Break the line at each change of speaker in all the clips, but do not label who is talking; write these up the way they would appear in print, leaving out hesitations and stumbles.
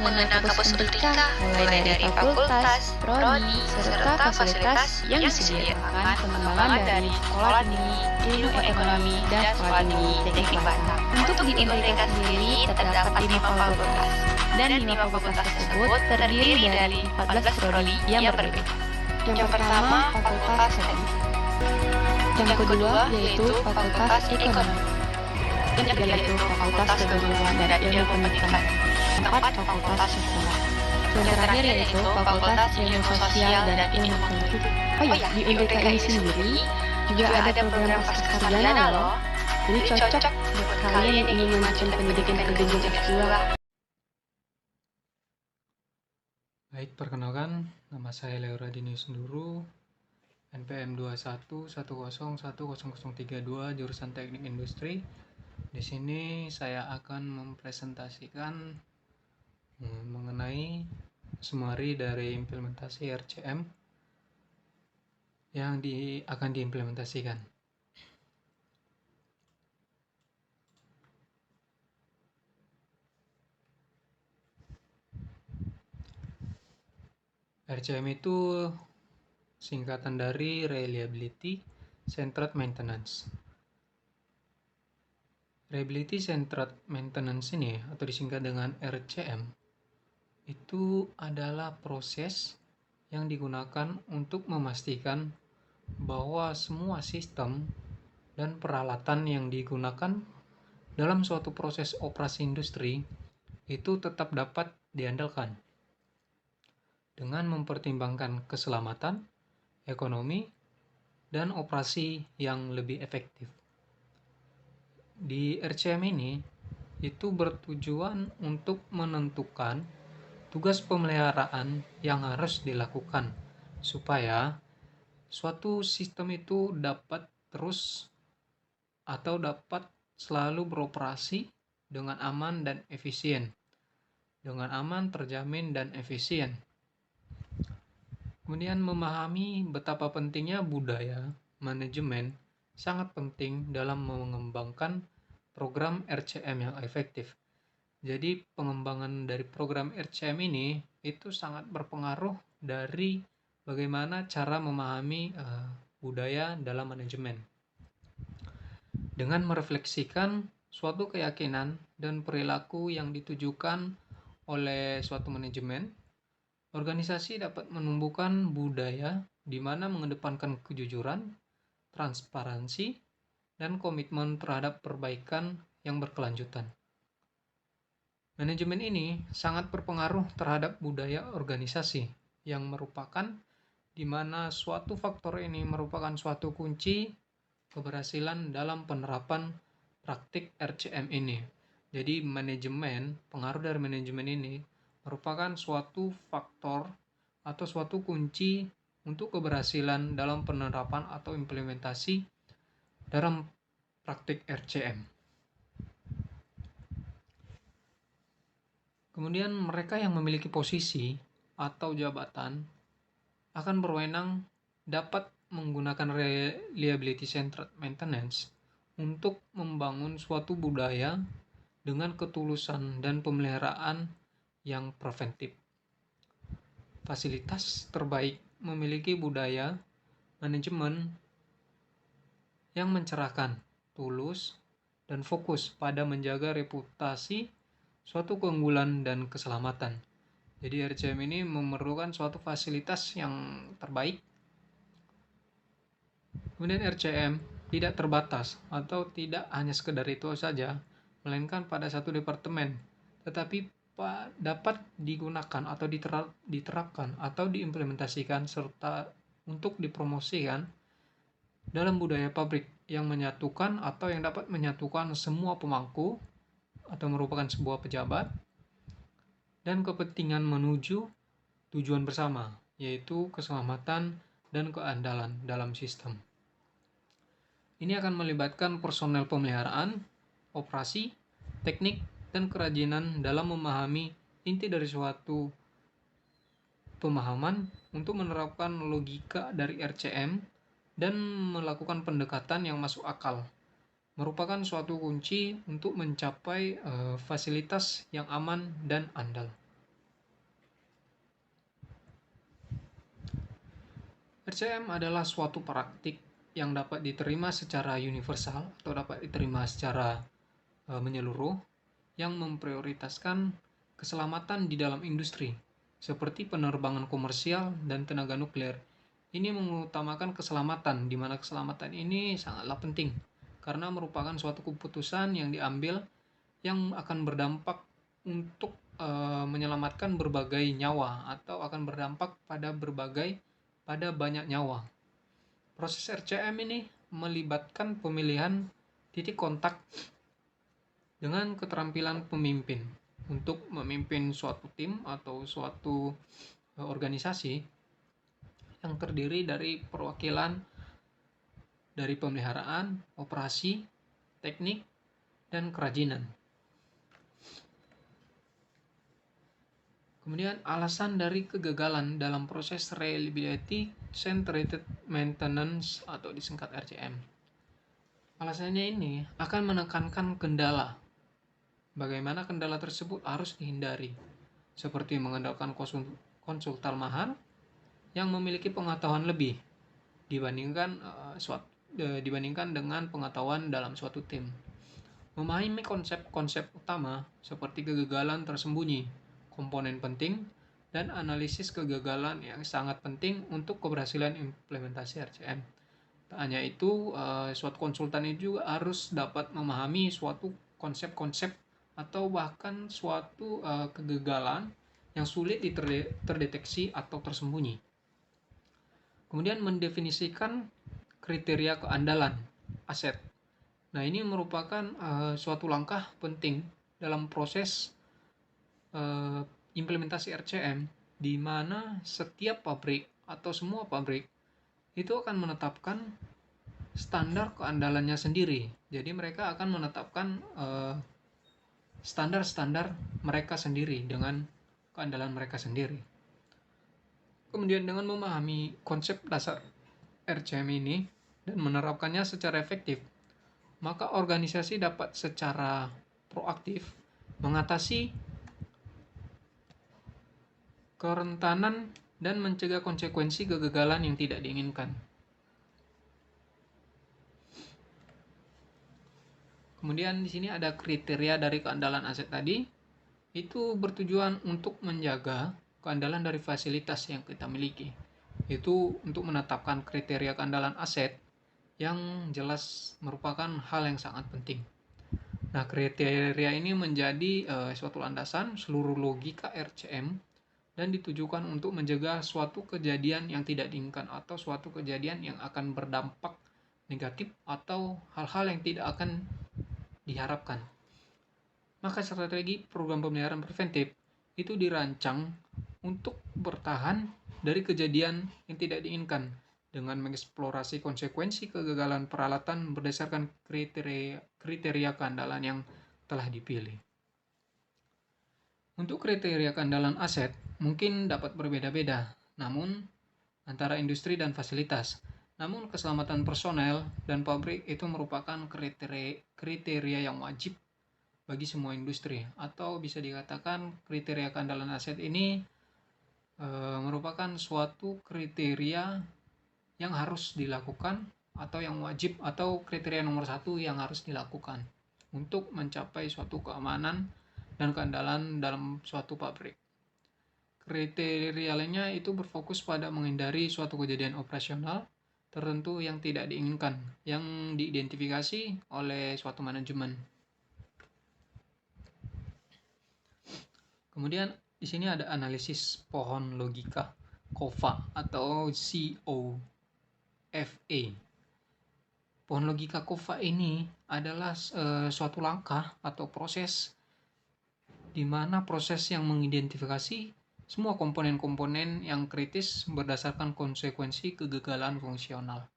mengenal kampus Merdeka, mulai dari fakultas, prodi, serta fasilitas yang disediakan pengembangan dari sekolah tinggi, ilmu ekonomi, dan sekolah tinggi teknik Batam. Untuk di Unmerdeka sendiri terdapat 5 fakultas, dan 5 fakultas tersebut terdiri dari 14 prodi yang berbeda. Yang pertama, Fakultas Teknik. Yang kedua, yaitu Fakultas Ekonomi. Yang ketiga yaitu Fakultas Keguruan dan Ilmu Pendidikan. Keempat, Fakultas Sosial. Yang terakhir yaitu Fakultas Ilmu Sosial dan Ilmu Politik. Oh ya, di UNDK ini sendiri juga ada program pascasarjana loh. Jadi cocok buat kalian yang ingin melanjutkan pendidikan ke jenjang S2.
Baik, perkenalkan, nama saya Leo Radinius Nduru, NPM 21101032, jurusan Teknik Industri. Di sini saya akan mempresentasikan mengenai summary dari implementasi RCM yang akan diimplementasikan. RCM itu singkatan dari Reliability Centered Maintenance. Reliability Centered Maintenance ini, atau disingkat dengan RCM, itu adalah proses yang digunakan untuk memastikan bahwa semua sistem dan peralatan yang digunakan dalam suatu proses operasi industri itu tetap dapat diandalkan dengan mempertimbangkan keselamatan, ekonomi, dan operasi yang lebih efektif. Di RCM ini itu bertujuan untuk menentukan tugas pemeliharaan yang harus dilakukan supaya suatu sistem itu dapat terus atau dapat selalu beroperasi dengan aman dan efisien. Dengan aman, terjamin, dan efisien. Kemudian memahami betapa pentingnya budaya manajemen sangat penting dalam mengembangkan program RCM yang efektif. Jadi pengembangan dari program RCM ini itu sangat berpengaruh dari bagaimana cara memahami budaya dalam manajemen. Dengan merefleksikan suatu keyakinan dan perilaku yang ditujukan oleh suatu manajemen, organisasi dapat menumbuhkan budaya di mana mengedepankan kejujuran, transparansi, dan komitmen terhadap perbaikan yang berkelanjutan. Manajemen ini sangat berpengaruh terhadap budaya organisasi yang merupakan di mana suatu faktor ini merupakan suatu kunci keberhasilan dalam penerapan praktik RCM ini. Jadi pengaruh dari manajemen ini merupakan suatu faktor atau suatu kunci untuk keberhasilan dalam penerapan atau implementasi dalam praktik RCM. Kemudian mereka yang memiliki posisi atau jabatan akan berwenang dapat menggunakan reliability centered maintenance untuk membangun suatu budaya dengan ketulusan dan pemeliharaan yang preventif. Fasilitas terbaik memiliki budaya manajemen yang mencerahkan, tulus, dan fokus pada menjaga reputasi suatu keunggulan dan keselamatan. Jadi RCM ini memerlukan suatu fasilitas yang terbaik. Kemudian RCM tidak terbatas atau tidak hanya sekedar itu saja, melainkan pada satu departemen, tetapi dapat digunakan atau diterapkan atau diimplementasikan serta untuk dipromosikan dalam budaya pabrik yang menyatukan atau yang dapat menyatukan semua pemangku atau merupakan sebuah pejabat dan kepentingan menuju tujuan bersama, yaitu keselamatan dan keandalan dalam sistem. Ini akan melibatkan personel pemeliharaan, operasi, teknik, dan kerajinan dalam memahami inti dari suatu pemahaman untuk menerapkan logika dari RCM dan melakukan pendekatan yang masuk akal. Merupakan suatu kunci untuk mencapai fasilitas yang aman dan andal. RCM adalah suatu praktik yang dapat diterima secara universal atau dapat diterima secara menyeluruh yang memprioritaskan keselamatan di dalam industri, seperti penerbangan komersial dan tenaga nuklir. Ini mengutamakan keselamatan, di mana keselamatan ini sangatlah penting, karena merupakan suatu keputusan yang diambil yang akan berdampak untuk menyelamatkan berbagai nyawa atau akan berdampak pada banyak nyawa. Proses RCM ini melibatkan pemilihan titik kontak dengan keterampilan pemimpin untuk memimpin suatu tim atau suatu organisasi yang terdiri dari perwakilan dari pemeliharaan, operasi, teknik, dan kerajinan. Kemudian alasan dari kegagalan dalam proses Reliability Centered Maintenance atau disingkat RCM. Alasannya ini akan menekankan kendala. Bagaimana kendala tersebut harus dihindari, seperti mengandalkan konsultan mahal yang memiliki pengetahuan lebih dibandingkan dengan pengetahuan dalam suatu tim. Memahami konsep-konsep utama seperti kegagalan tersembunyi, komponen penting, dan analisis kegagalan yang sangat penting untuk keberhasilan implementasi RCM. Tak hanya itu, suatu konsultan itu juga harus dapat memahami suatu konsep-konsep atau bahkan suatu kegagalan yang sulit terdeteksi atau tersembunyi. Kemudian mendefinisikan kriteria keandalan aset. Nah, ini merupakan suatu langkah penting dalam proses implementasi RCM, di mana setiap pabrik atau semua pabrik itu akan menetapkan standar keandalannya sendiri. Jadi mereka akan menetapkan standar-standar mereka sendiri dengan keandalan mereka sendiri. Kemudian dengan memahami konsep dasar RCM ini dan menerapkannya secara efektif, maka organisasi dapat secara proaktif mengatasi kerentanan dan mencegah konsekuensi kegagalan yang tidak diinginkan. Kemudian di sini ada kriteria dari keandalan aset tadi. Itu bertujuan untuk menjaga keandalan dari fasilitas yang kita miliki. Itu untuk menetapkan kriteria keandalan aset yang jelas merupakan hal yang sangat penting. Nah, kriteria ini menjadi suatu landasan seluruh logika RCM dan ditujukan untuk mencegah suatu kejadian yang tidak diinginkan atau suatu kejadian yang akan berdampak negatif atau hal-hal yang tidak akan diharapkan. Maka strategi program pemeliharaan preventif itu dirancang untuk bertahan dari kejadian yang tidak diinginkan dengan mengeksplorasi konsekuensi kegagalan peralatan berdasarkan kriteria keandalan yang telah dipilih. Untuk kriteria keandalan aset mungkin dapat berbeda-beda, namun antara industri dan fasilitas. Namun keselamatan personel dan pabrik itu merupakan kriteria yang wajib bagi semua industri, atau bisa dikatakan kriteria keandalan aset ini merupakan suatu kriteria yang harus dilakukan atau yang wajib atau kriteria nomor 1 yang harus dilakukan untuk mencapai suatu keamanan dan keandalan dalam suatu pabrik. Kriteria lainnya itu berfokus pada menghindari suatu kejadian operasional tertentu yang tidak diinginkan yang diidentifikasi oleh suatu manajemen. Kemudian di sini ada analisis pohon logika COFA atau COFA. Pohon logika COFA ini adalah suatu langkah atau proses di mana proses yang mengidentifikasi semua komponen-komponen yang kritis berdasarkan konsekuensi kegagalan fungsional.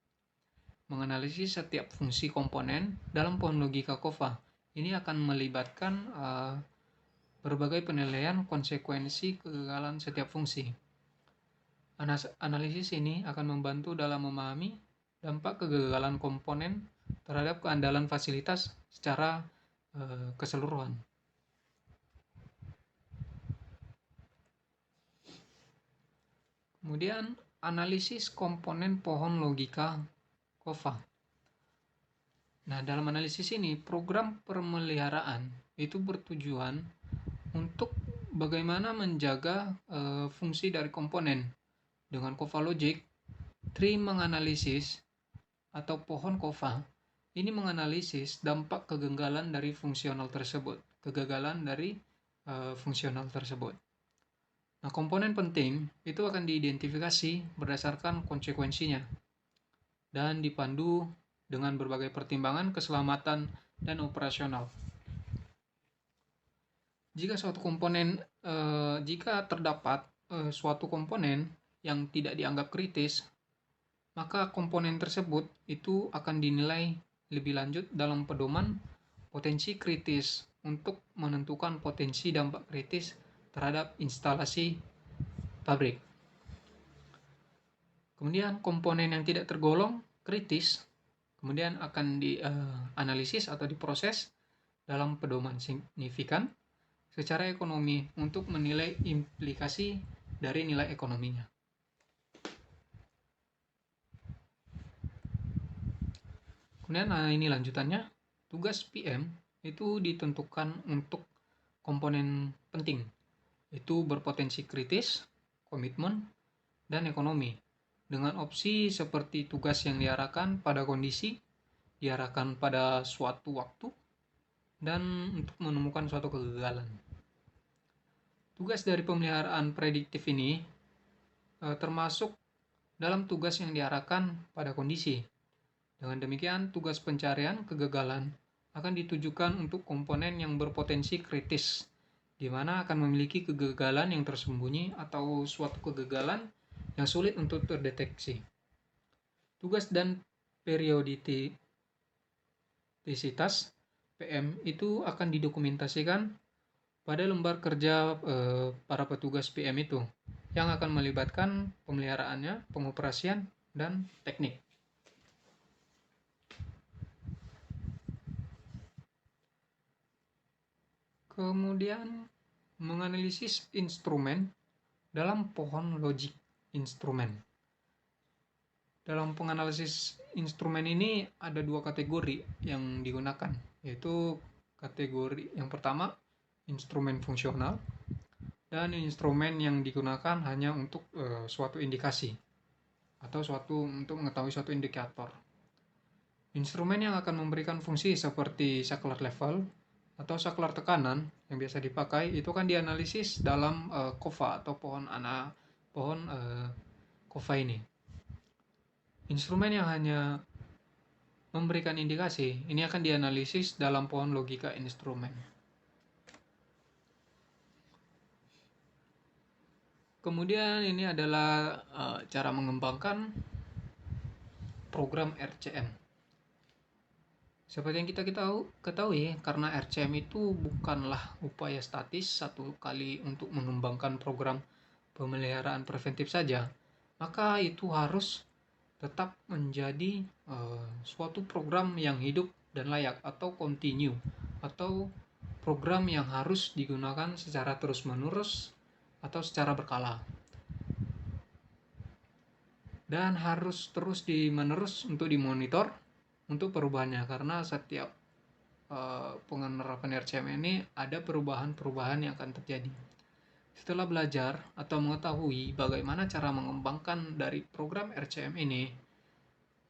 Menganalisis setiap fungsi komponen dalam pohon logika COFA ini akan melibatkan berbagai penilaian konsekuensi kegagalan setiap fungsi. Analisis ini akan membantu dalam memahami dampak kegagalan komponen terhadap keandalan fasilitas secara keseluruhan. Kemudian analisis komponen pohon logika COFA. Nah, dalam analisis ini, program pemeliharaan itu bertujuan untuk bagaimana menjaga fungsi dari komponen. Dengan COFA logic, tree menganalisis atau pohon COFA ini menganalisis dampak kegagalan dari fungsional tersebut. Nah, komponen penting itu akan diidentifikasi berdasarkan konsekuensinya dan dipandu dengan berbagai pertimbangan keselamatan dan operasional. Jika terdapat suatu komponen yang tidak dianggap kritis, maka komponen tersebut itu akan dinilai lebih lanjut dalam pedoman potensi kritis untuk menentukan potensi dampak kritis terhadap instalasi pabrik. Kemudian komponen yang tidak tergolong kritis kemudian akan dianalisis atau diproses dalam pedoman signifikan secara ekonomi untuk menilai implikasi dari nilai ekonominya. Kemudian ini lanjutannya, tugas PM itu ditentukan untuk komponen penting, itu berpotensi kritis, komitmen, dan ekonomi, dengan opsi seperti tugas yang diarahkan pada kondisi, diarahkan pada suatu waktu, dan untuk menemukan suatu kegagalan. Tugas dari pemeliharaan prediktif ini termasuk dalam tugas yang diarahkan pada kondisi. Dengan demikian, tugas pencarian kegagalan akan ditujukan untuk komponen yang berpotensi kritis, di mana akan memiliki kegagalan yang tersembunyi atau suatu kegagalan yang sulit untuk terdeteksi. Tugas dan periodisitas PM itu akan didokumentasikan pada lembar kerja para petugas PM itu, yang akan melibatkan pemeliharaannya, pengoperasian, dan teknik. Kemudian menganalisis instrumen dalam pohon logik instrumen. Dalam penganalisis instrumen ini ada dua kategori yang digunakan, yaitu kategori yang pertama instrumen fungsional dan instrumen yang digunakan hanya untuk suatu indikasi atau untuk mengetahui suatu indikator. Instrumen yang akan memberikan fungsi seperti saklar level atau saklar tekanan yang biasa dipakai itu kan dianalisis dalam COFA atau pohon COFA ini. Instrumen yang hanya memberikan indikasi ini akan dianalisis dalam pohon logika instrumen. Kemudian ini adalah cara mengembangkan program RCM. Seperti yang kita ketahui, karena RCM itu bukanlah upaya statis satu kali untuk mengembangkan program pemeliharaan preventif saja, maka itu harus tetap menjadi suatu program yang hidup dan layak atau continue, atau program yang harus digunakan secara terus-menerus atau secara berkala. Dan harus terus menerus untuk dimonitor untuk perubahannya, karena setiap penerapan RCM ini ada perubahan-perubahan yang akan terjadi. Setelah belajar atau mengetahui bagaimana cara mengembangkan dari program RCM ini,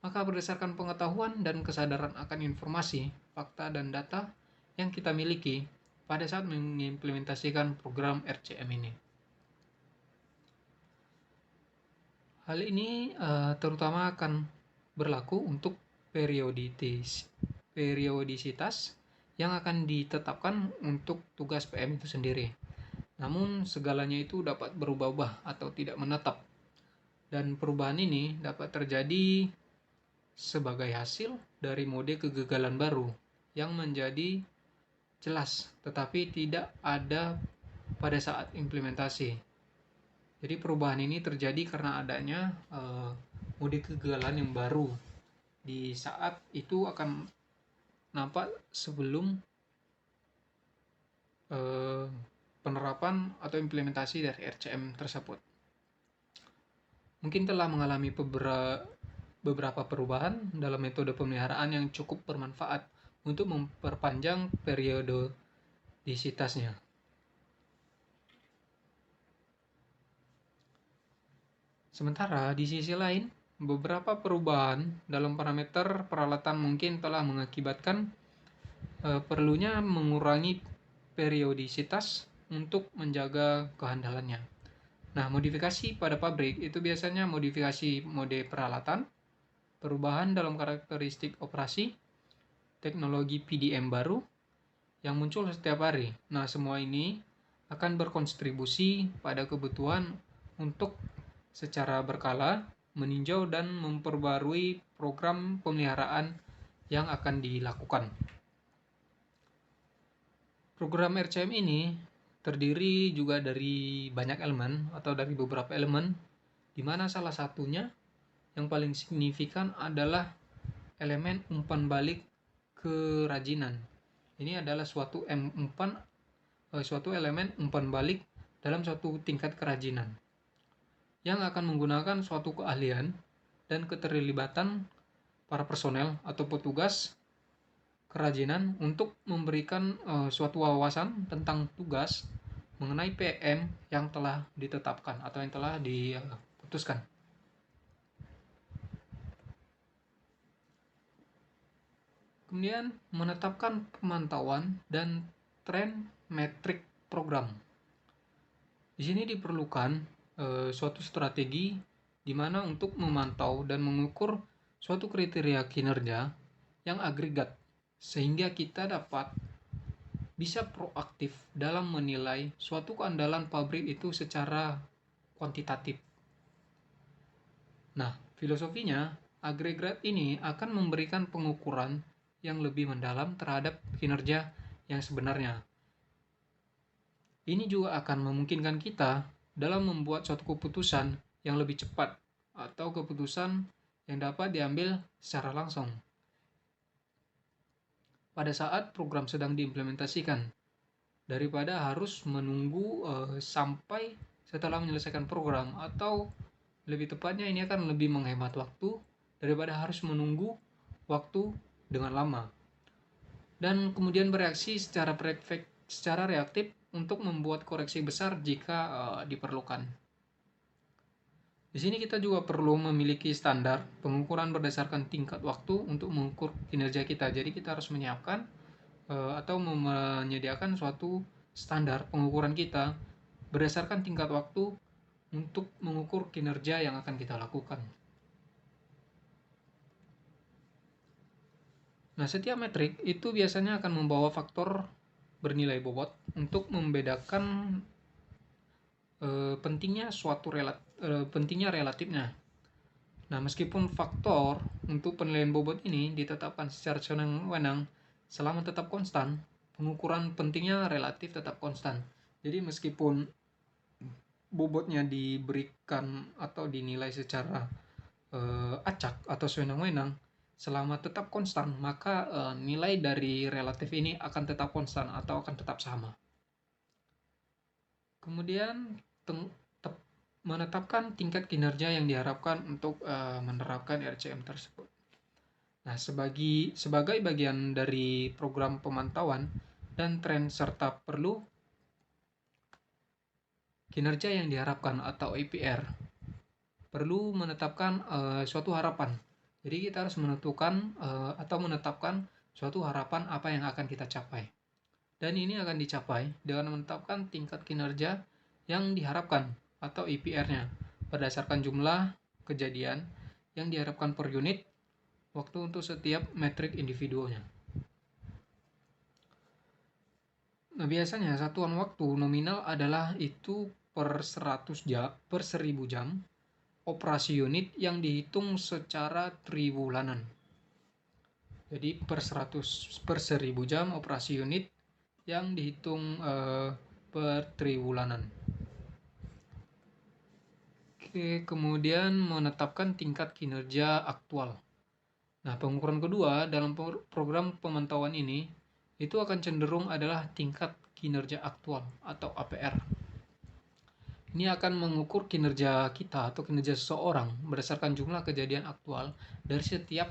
maka berdasarkan pengetahuan dan kesadaran akan informasi, fakta, dan data yang kita miliki pada saat mengimplementasikan program RCM ini. Hal ini terutama akan berlaku untuk periodisitas yang akan ditetapkan untuk tugas PM itu sendiri. Namun segalanya itu dapat berubah-ubah atau tidak menetap. Dan perubahan ini dapat terjadi sebagai hasil dari mode kegagalan baru yang menjadi jelas tetapi tidak ada pada saat implementasi. Jadi perubahan ini terjadi karena adanya mode kegagalan yang baru di saat itu akan nampak sebelum penerapan atau implementasi dari RCM tersebut. mungkin telah mengalami beberapa perubahan dalam metode pemeliharaan yang cukup bermanfaat untuk memperpanjang periodisitasnya. Sementara di sisi lain, beberapa perubahan dalam parameter peralatan mungkin telah mengakibatkan perlunya mengurangi periodisitas untuk menjaga kehandalannya. Nah, modifikasi pada pabrik itu biasanya modifikasi mode peralatan, perubahan dalam karakteristik operasi, teknologi PDM baru yang muncul setiap hari. Nah, semua ini akan berkontribusi pada kebutuhan untuk secara berkala meninjau dan memperbarui program pemeliharaan yang akan dilakukan. Program RCM ini terdiri juga dari banyak elemen atau dari beberapa elemen, di mana salah satunya yang paling signifikan adalah elemen umpan balik kerajinan. Ini adalah suatu elemen umpan balik dalam suatu tingkat kerajinan yang akan menggunakan suatu keahlian dan keterlibatan para personel atau petugas kerajinan untuk memberikan suatu wawasan tentang tugas mengenai PM yang telah ditetapkan atau yang telah diputuskan. Kemudian menetapkan pemantauan dan tren metrik program. Di sini diperlukan suatu strategi di mana untuk memantau dan mengukur suatu kriteria kinerja yang agregat sehingga kita dapat bisa proaktif dalam menilai suatu keandalan pabrik itu secara kuantitatif. Nah, filosofinya agregat ini akan memberikan pengukuran yang lebih mendalam terhadap kinerja yang sebenarnya. Ini juga akan memungkinkan kita dalam membuat suatu keputusan yang lebih cepat atau keputusan yang dapat diambil secara langsung pada saat program sedang diimplementasikan, daripada harus menunggu sampai setelah menyelesaikan program, atau lebih tepatnya ini akan lebih menghemat waktu daripada harus menunggu waktu dengan lama dan kemudian bereaksi secara reaktif untuk membuat koreksi besar jika diperlukan. Di sini kita juga perlu memiliki standar pengukuran berdasarkan tingkat waktu untuk mengukur kinerja kita. Jadi kita harus menyiapkan atau menyediakan suatu standar pengukuran kita berdasarkan tingkat waktu untuk mengukur kinerja yang akan kita lakukan. Nah, setiap metrik itu biasanya akan membawa faktor bernilai bobot untuk membedakan pentingnya relatifnya. Nah, meskipun faktor untuk penilaian bobot ini ditetapkan secara sewenang-wenang selama tetap konstan, pengukuran pentingnya relatif tetap konstan. Jadi meskipun bobotnya diberikan atau dinilai secara acak atau sewenang-wenang, selama tetap konstan, maka nilai dari relatif ini akan tetap konstan atau akan tetap sama. Kemudian menetapkan tingkat kinerja yang diharapkan untuk menerapkan RCM tersebut. Nah, sebagai bagian dari program pemantauan dan tren serta perlu kinerja yang diharapkan atau APR, perlu menetapkan suatu harapan. Jadi kita harus menentukan atau menetapkan suatu harapan apa yang akan kita capai. Dan ini akan dicapai dengan menetapkan tingkat kinerja yang diharapkan atau IPR-nya berdasarkan jumlah kejadian yang diharapkan per unit waktu untuk setiap metrik individunya. Nah, biasanya satuan waktu nominal adalah itu per 100 jam, per 1000 jam operasi unit yang dihitung secara triwulanan. Jadi per 1000 jam operasi unit yang dihitung per triwulanan. Oke, kemudian menetapkan tingkat kinerja aktual. Nah, pengukuran kedua dalam program pemantauan ini itu akan cenderung adalah tingkat kinerja aktual atau APR. Ini akan mengukur kinerja kita atau kinerja seseorang berdasarkan jumlah kejadian aktual dari setiap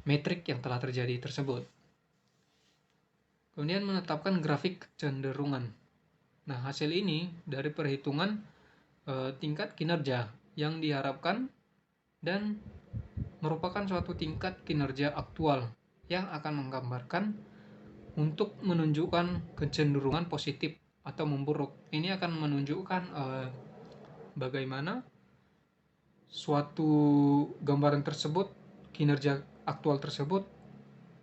metrik yang telah terjadi tersebut. Kemudian menetapkan grafik kecenderungan. Nah, hasil ini dari perhitungan tingkat kinerja yang diharapkan dan merupakan suatu tingkat kinerja aktual yang akan menggambarkan untuk menunjukkan kecenderungan positif atau memburuk. Ini akan menunjukkan bagaimana suatu gambaran tersebut, kinerja aktual tersebut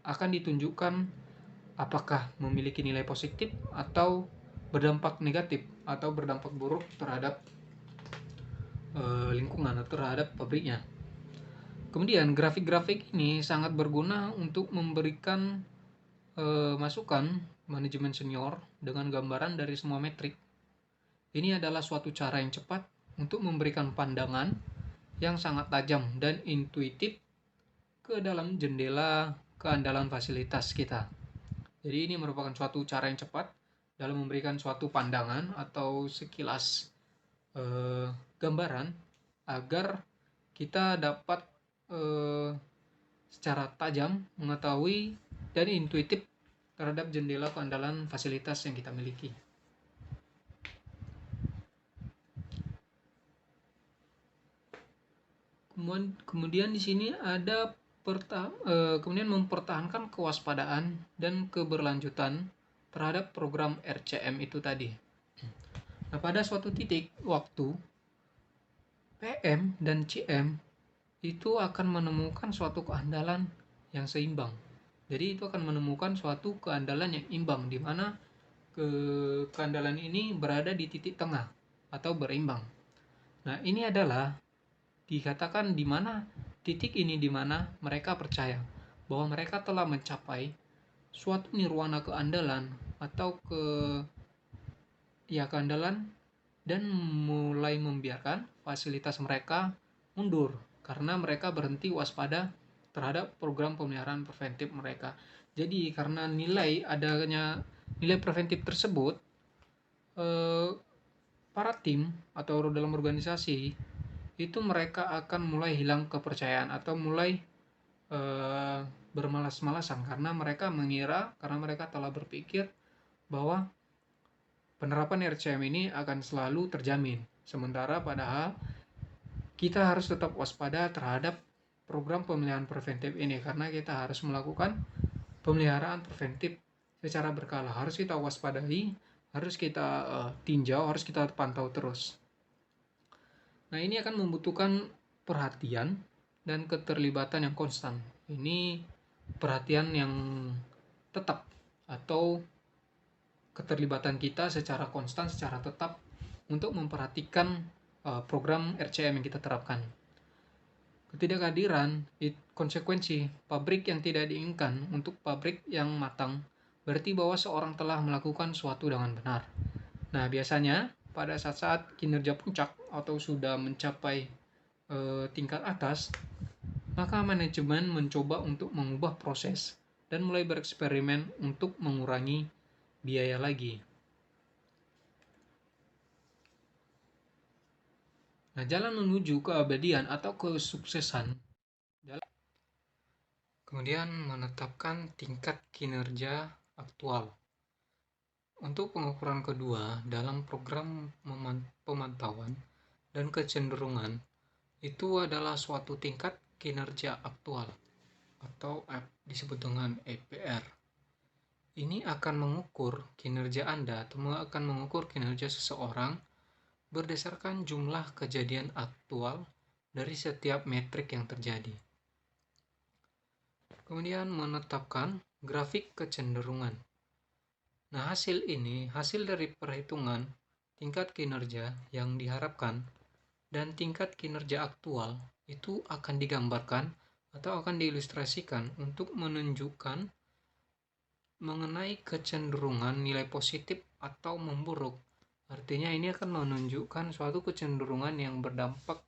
akan ditunjukkan apakah memiliki nilai positif atau berdampak negatif atau berdampak buruk terhadap lingkungan atau terhadap pabriknya. Kemudian grafik-grafik ini sangat berguna untuk memberikan masukan manajemen senior dengan gambaran dari semua metrik. Ini adalah suatu cara yang cepat untuk memberikan pandangan yang sangat tajam dan intuitif ke dalam jendela keandalan fasilitas kita. Jadi ini merupakan suatu cara yang cepat dalam memberikan suatu pandangan atau sekilas gambaran agar kita dapat secara tajam mengetahui dan intuitif terhadap jendela keandalan fasilitas yang kita miliki. Kemudian di sini ada kemudian mempertahankan kewaspadaan dan keberlanjutan terhadap program RCM itu tadi. Nah, pada suatu titik waktu PM dan CM itu akan menemukan suatu keandalan yang seimbang. Jadi itu akan menemukan suatu keandalan yang imbang, di mana keandalan ini berada di titik tengah atau berimbang. Nah, ini adalah dikatakan di mana titik ini di mana mereka percaya bahwa mereka telah mencapai suatu nirwana keandalan atau keandalan dan mulai membiarkan fasilitas mereka mundur karena mereka berhenti waspada terhadap program pemeliharaan preventif mereka. Jadi karena adanya nilai preventif tersebut, para tim atau dalam organisasi itu mereka akan mulai hilang kepercayaan atau mulai bermalas-malasan karena mereka telah berpikir bahwa penerapan RCM ini akan selalu terjamin. Sementara padahal kita harus tetap waspada terhadap program pemeliharaan preventif ini karena kita harus melakukan pemeliharaan preventif secara berkala. Harus kita waspadai, harus kita tinjau, harus kita pantau terus. Nah, ini akan membutuhkan perhatian dan keterlibatan yang konstan. Ini perhatian yang tetap atau keterlibatan kita secara konstan, secara tetap untuk memperhatikan program RCM yang kita terapkan. Ketidakhadiran konsekuensi pabrik yang tidak diinginkan untuk pabrik yang matang berarti bahwa seorang telah melakukan suatu dengan benar. Nah, biasanya pada saat-saat kinerja puncak atau sudah mencapai tingkat atas, maka manajemen mencoba untuk mengubah proses dan mulai bereksperimen untuk mengurangi biaya lagi. Nah, jalan menuju keabadian atau kesuksesan kemudian menetapkan tingkat kinerja aktual. Untuk pengukuran kedua dalam program pemantauan dan kecenderungan itu adalah suatu tingkat kinerja aktual atau disebut dengan EPR. Ini akan mengukur kinerja Anda atau akan mengukur kinerja seseorang berdasarkan jumlah kejadian aktual dari setiap metrik yang terjadi. Kemudian menetapkan grafik kecenderungan. Nah, hasil dari perhitungan tingkat kinerja yang diharapkan dan tingkat kinerja aktual itu akan digambarkan atau akan diilustrasikan untuk menunjukkan mengenai kecenderungan nilai positif atau memburuk. Artinya ini akan menunjukkan suatu kecenderungan yang berdampak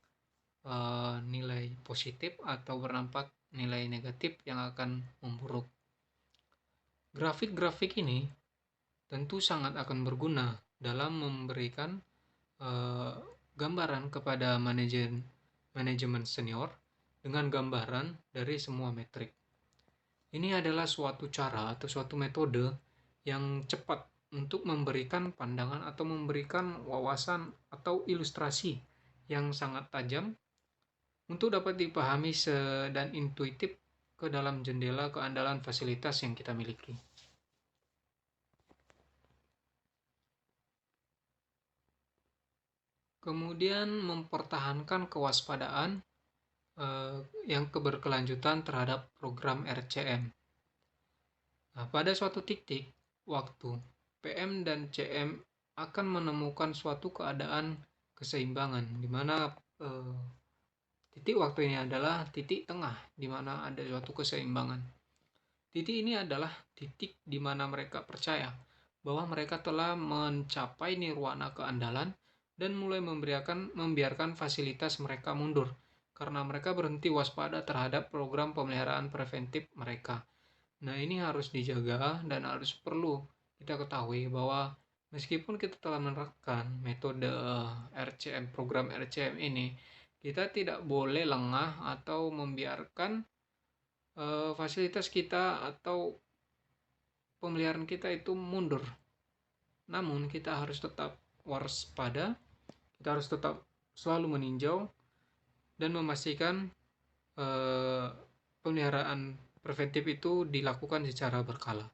nilai positif atau berdampak nilai negatif yang akan memburuk. Grafik-grafik ini tentu sangat akan berguna dalam memberikan eh, gambaran kepada manajemen senior dengan gambaran dari semua metrik. Ini adalah suatu cara atau suatu metode yang cepat untuk memberikan pandangan atau memberikan wawasan atau ilustrasi yang sangat tajam untuk dapat dipahami dan intuitif ke dalam jendela keandalan fasilitas yang kita miliki. Kemudian mempertahankan kewaspadaan yang keberkelanjutan terhadap program RCM. Nah, pada suatu titik waktu, PM dan CM akan menemukan suatu keadaan keseimbangan, di mana titik waktu ini adalah titik tengah, di mana ada suatu keseimbangan. Titik ini adalah titik di mana mereka percaya bahwa mereka telah mencapai nirwana keandalan dan mulai membiarkan fasilitas mereka mundur karena mereka berhenti waspada terhadap program pemeliharaan preventif mereka. Nah, ini harus dijaga dan harus perlu kita ketahui bahwa meskipun kita telah menerapkan metode RCM, program RCM ini, kita tidak boleh lengah atau membiarkan fasilitas kita atau pemeliharaan kita itu mundur. Namun kita harus tetap waspada, kita harus tetap selalu meninjau dan memastikan pemeliharaan preventif itu dilakukan secara berkala.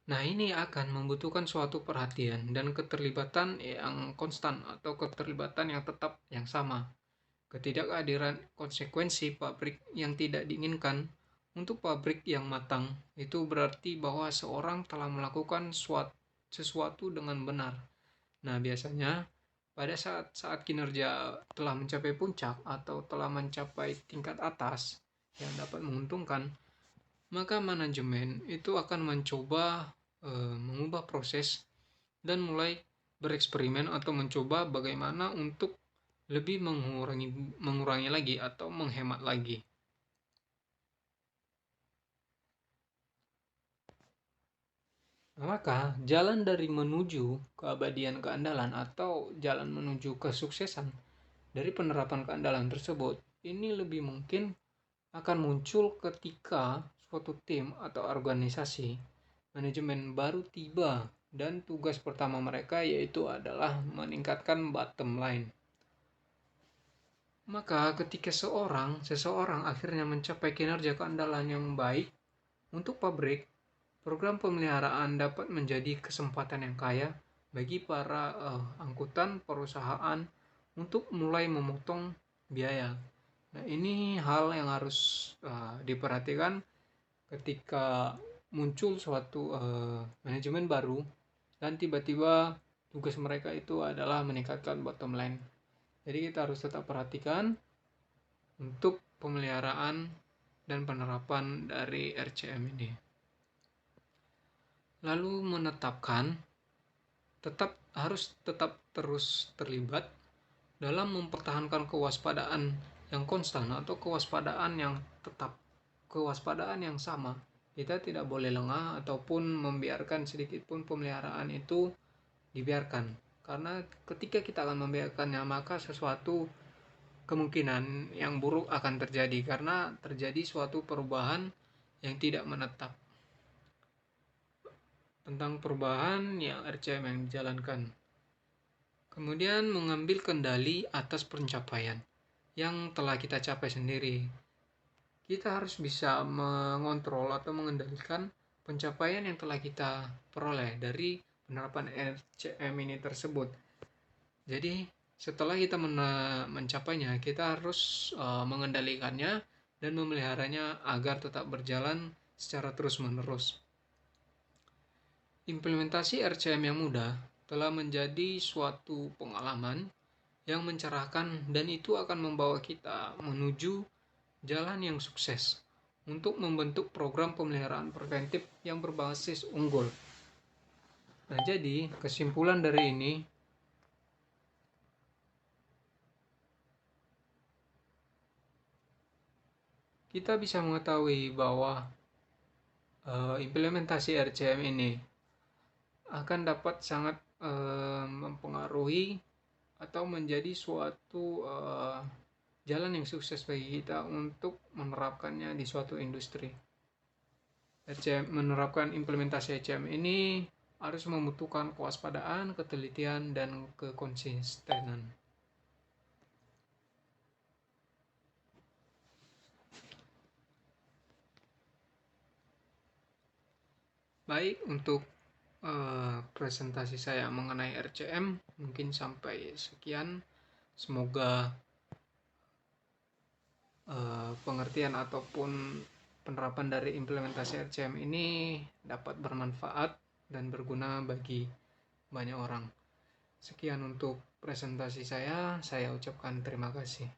Nah, ini akan membutuhkan suatu perhatian dan keterlibatan yang konstan atau keterlibatan yang tetap yang sama. Ketidakhadiran konsekuensi pabrik yang tidak diinginkan untuk pabrik yang matang itu berarti bahwa seorang telah melakukan sesuatu dengan benar. Nah, biasanya pada saat kinerja telah mencapai puncak atau telah mencapai tingkat atas yang dapat menguntungkan, maka manajemen itu akan mencoba mengubah proses dan mulai bereksperimen atau mencoba bagaimana untuk lebih mengurangi lagi atau menghemat lagi. Maka jalan dari menuju keabadian keandalan atau jalan menuju kesuksesan dari penerapan keandalan tersebut ini lebih mungkin akan muncul ketika suatu tim atau organisasi manajemen baru tiba dan tugas pertama mereka yaitu adalah meningkatkan bottom line. Maka ketika seseorang akhirnya mencapai kinerja keandalan yang baik untuk pabrik, program pemeliharaan dapat menjadi kesempatan yang kaya bagi para angkutan perusahaan untuk mulai memotong biaya. Nah, ini hal yang harus diperhatikan ketika muncul suatu manajemen baru dan tiba-tiba tugas mereka itu adalah meningkatkan bottom line. Jadi kita harus tetap perhatikan untuk pemeliharaan dan penerapan dari RCM ini. Lalu menetapkan harus tetap terus terlibat dalam mempertahankan kewaspadaan yang konstan atau kewaspadaan yang tetap, kewaspadaan yang sama. Kita tidak boleh lengah ataupun membiarkan sedikit pun pemeliharaan itu dibiarkan. Karena ketika kita akan membiarkannya, maka sesuatu kemungkinan yang buruk akan terjadi karena terjadi suatu perubahan yang tidak menetap. Tentang perubahan yang RCM yang dijalankan. Kemudian mengambil kendali atas pencapaian yang telah kita capai sendiri. Kita harus bisa mengontrol atau mengendalikan pencapaian yang telah kita peroleh dari penerapan RCM ini tersebut. Jadi setelah kita mencapainya, kita harus mengendalikannya dan memeliharanya agar tetap berjalan secara terus-menerus. Implementasi RCM yang mudah telah menjadi suatu pengalaman yang mencerahkan dan itu akan membawa kita menuju jalan yang sukses untuk membentuk program pemeliharaan preventif yang berbasis unggul. Nah, jadi kesimpulan dari ini, kita bisa mengetahui bahwa implementasi RCM ini akan dapat sangat mempengaruhi atau menjadi suatu jalan yang sukses bagi kita untuk menerapkannya di suatu industri. Menerapkan implementasi HCM ini harus membutuhkan kewaspadaan, ketelitian, dan kekonsistenan. Baik, untuk presentasi saya mengenai RCM mungkin sampai sekian. Semoga pengertian ataupun penerapan dari implementasi RCM ini dapat bermanfaat dan berguna bagi banyak orang. Sekian untuk presentasi saya ucapkan terima kasih.